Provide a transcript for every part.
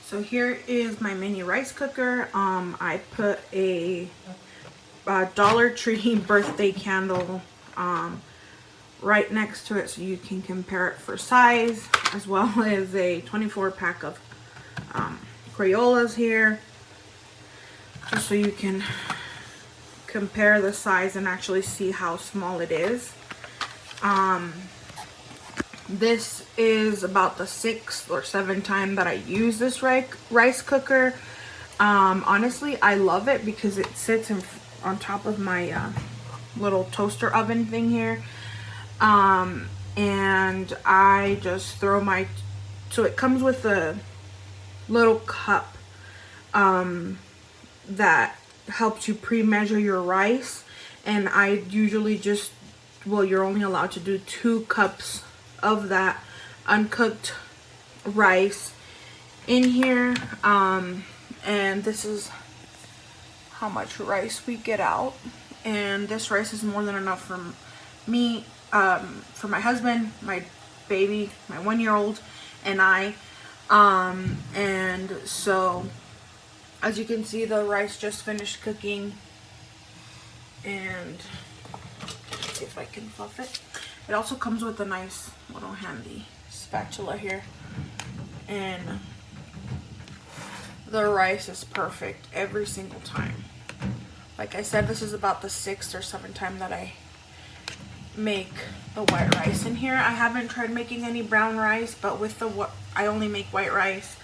So here is my mini rice cooker. I put a Dollar Tree birthday candle right next to it so you can compare it for size, as well as a 24 pack of Crayolas here, just so you can compare the size and actually see how small it is. This is about the 6th or 7th time that I use this rice cooker. Honestly, I love it because it sits on top of my little toaster oven thing here. And I just throw so it comes with a little cup that helps you pre-measure your rice, and I usually just, well, you're only allowed to do 2 cups of that uncooked rice in here, and this is how much rice we get out, and this rice is more than enough for me, for my husband, my baby, my 1-year-old, and I, and so as you can see, the rice just finished cooking, and let's see if I can fluff it. It also comes with a nice little handy spatula here, and the rice is perfect every single time. Like I said, this is about the 6th or 7th time that I make the white rice in here. I haven't tried making any brown rice, but with I only make white rice.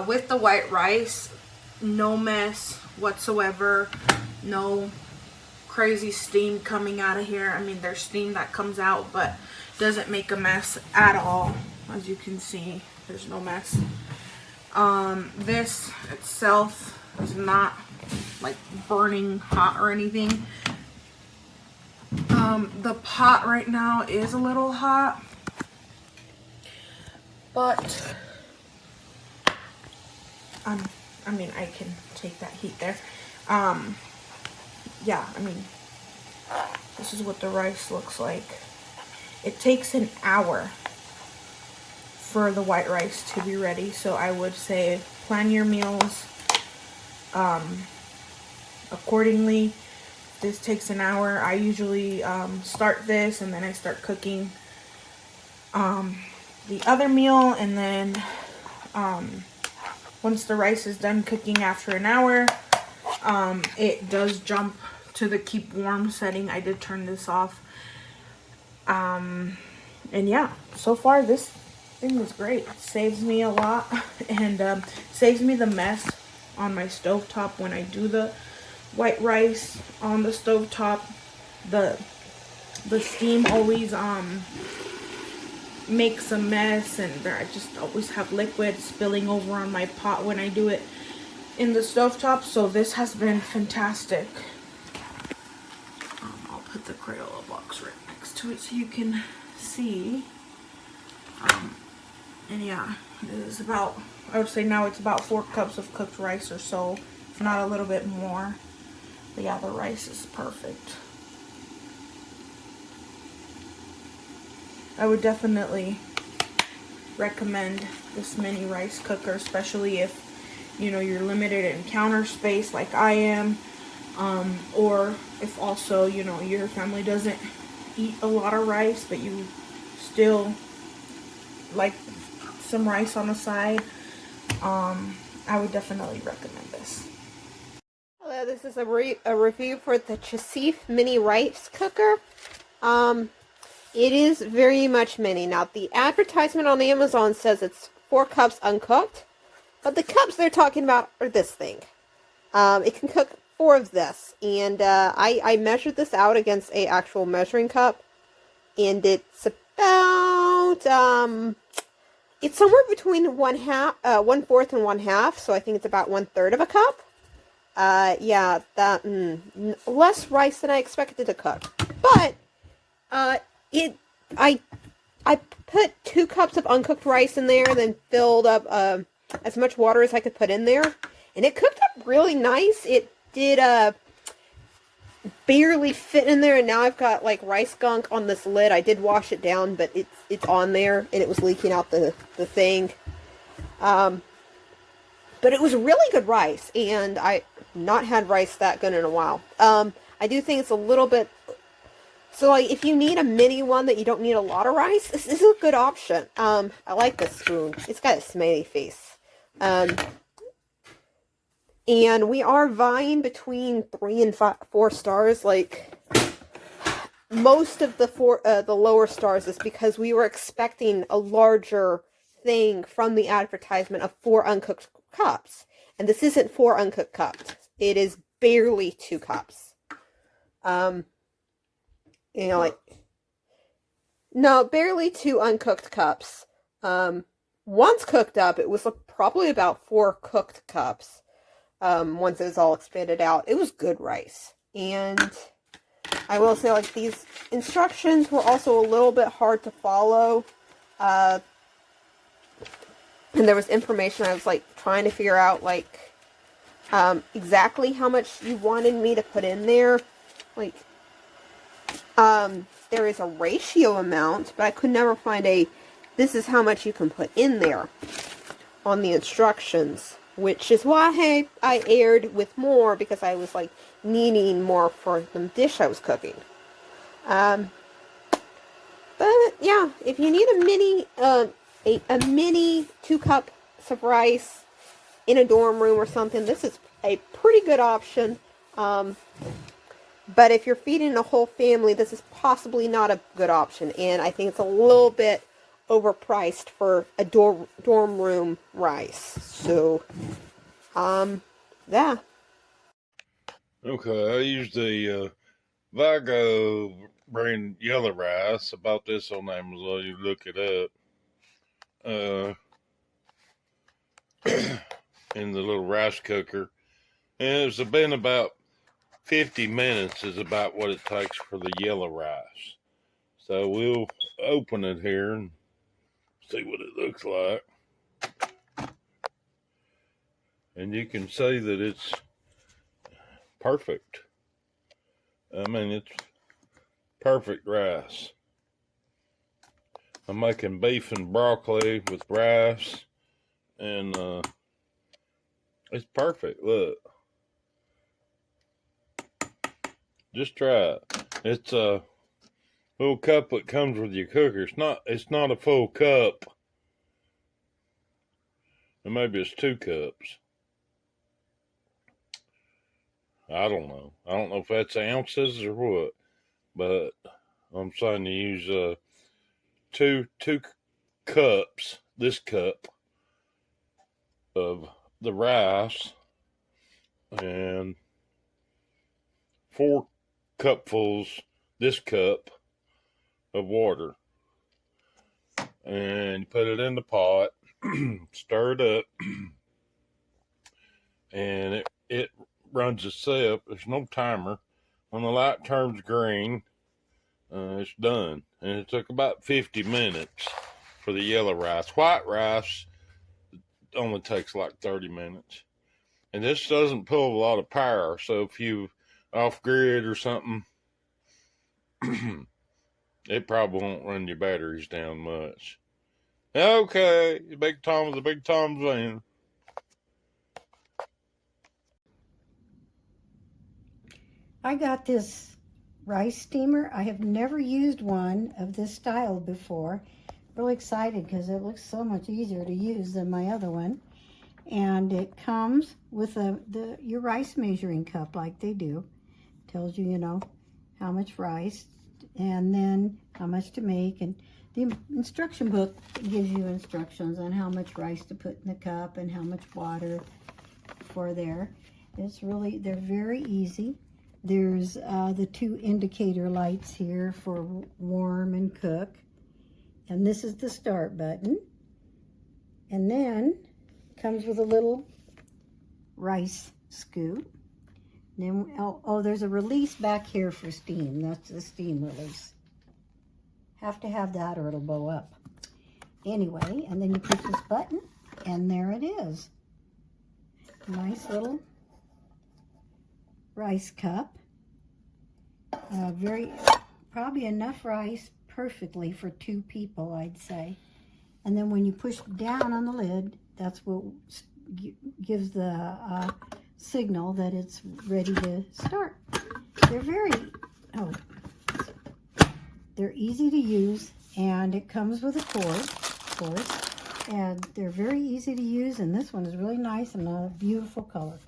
With the white rice, no mess whatsoever, no crazy steam coming out of here. I mean, there's steam that comes out, but doesn't make a mess at all. As you can see, there's no mess. This itself is not like burning hot or anything. The pot right now is a little hot, but I mean, I can take that heat there. Yeah, I mean, this is what the rice looks like. It takes an hour for the white rice to be ready, so I would say plan your meals accordingly. This takes an hour. I usually start this and then I start cooking the other meal, and then once the rice is done cooking after an hour, it does jump to the keep warm setting. I did turn this off. And yeah, so far this thing is great. It saves me a lot, and saves me the mess on my stovetop when I do the white rice on the stovetop. The steam always makes a mess, and I just always have liquid spilling over on my pot when I do it in the stovetop. So this has been fantastic. I'll put the Crayola box right next to it so you can see. And yeah, it is about, I would say now it's about 4 cups of cooked rice or so, if not a little bit more. But yeah, the rice is perfect. I would definitely recommend this mini rice cooker, especially if, you know, you're limited in counter space like I am, or if also, you know, your family doesn't eat a lot of rice, but you still like some rice on the side. I would definitely recommend this. Hello, this is a review for the CHACEEF mini rice cooker. It is very much mini. Now, the advertisement on Amazon says it's 4 cups uncooked, but the cups they're talking about are this thing. It can cook 4 of this, and I measured this out against a actual measuring cup, and it's about it's somewhere between 1/4 and 1/2, so I think it's about 1/3 of a cup. Yeah, that less rice than I expected to cook, but I put 2 cups of uncooked rice in there, then filled up as much water as I could put in there, and it cooked up really nice. It did barely fit in there, and now I've got like rice gunk on this lid. I did wash it down, but it's on there, and it was leaking out the thing. But it was really good rice, and I not had rice that good in a while. I do think it's a little bit, so like if you need a mini one that you don't need a lot of rice, this is a good option. I like this spoon. It's got a smiley face. And we are vying between 3 and 4 stars. Like most of the lower stars is because we were expecting a larger thing from the advertisement of 4 uncooked cups, and this isn't 4 uncooked cups. It is barely 2 cups. You know, like no, barely 2 uncooked cups. Once cooked up, it was probably about 4 cooked cups. Once it was all expanded out, it was good rice. And I will say, like, these instructions were also a little bit hard to follow. And there was information I was, like, trying to figure out, like, exactly how much you wanted me to put in there. Like, there is a ratio amount, but I could never find this is how much you can put in there on the instructions. Which is why I aired with more, because I was, like, needing more for the dish I was cooking. But yeah, if you need a mini 2 cups of rice in a dorm room or something, this is a pretty good option. But if you're feeding a whole family, this is possibly not a good option, and I think it's a little bit overpriced for a dorm room rice. So, yeah. Okay, I use the Vigo brand yellow rice. I bought this on Amazon. You look it up. In the little rice cooker. And it's been about 50 minutes is about what it takes for the yellow rice. So we'll open it here and see what it looks like. And you can see that it's perfect. I mean, it's perfect rice. I'm making beef and broccoli with rice, and it's perfect. Look, just try it. It's a little cup that comes with your cooker. It's not a full cup. And maybe it's 2 cups. I don't know. I don't know if that's ounces or what, but I'm saying to use two cups, this cup of the rice, and 4 cupfuls, this cup of water, and you put it in the pot, stir it up, and it runs itself. There's no timer. When the light turns green, it's done. And it took about 50 minutes for the yellow rice. White rice only takes like 30 minutes. And this doesn't pull a lot of power, so if you off grid or something, it probably won't run your batteries down much. Okay, the Big Tom's in. I got this rice steamer. I have never used one of this style before. Really excited because it looks so much easier to use than my other one. And it comes with your rice measuring cup like they do. Tells you, how much rice and then how much to make. And the instruction book gives you instructions on how much rice to put in the cup and how much water for there. They're very easy. There's the 2 indicator lights here for warm and cook. And this is the start button. And then comes with a little rice scoop. Then, there's a release back here for steam. That's the steam release. Have to have that or it'll blow up. Anyway, and then you push this button, and there it is. Nice little rice cup. Probably enough rice perfectly for 2 people, I'd say. And then when you push down on the lid, that's what gives the signal that it's ready to start. They're they're easy to use, and it comes with a cord, of course, and they're very easy to use, and this one is really nice and a beautiful color.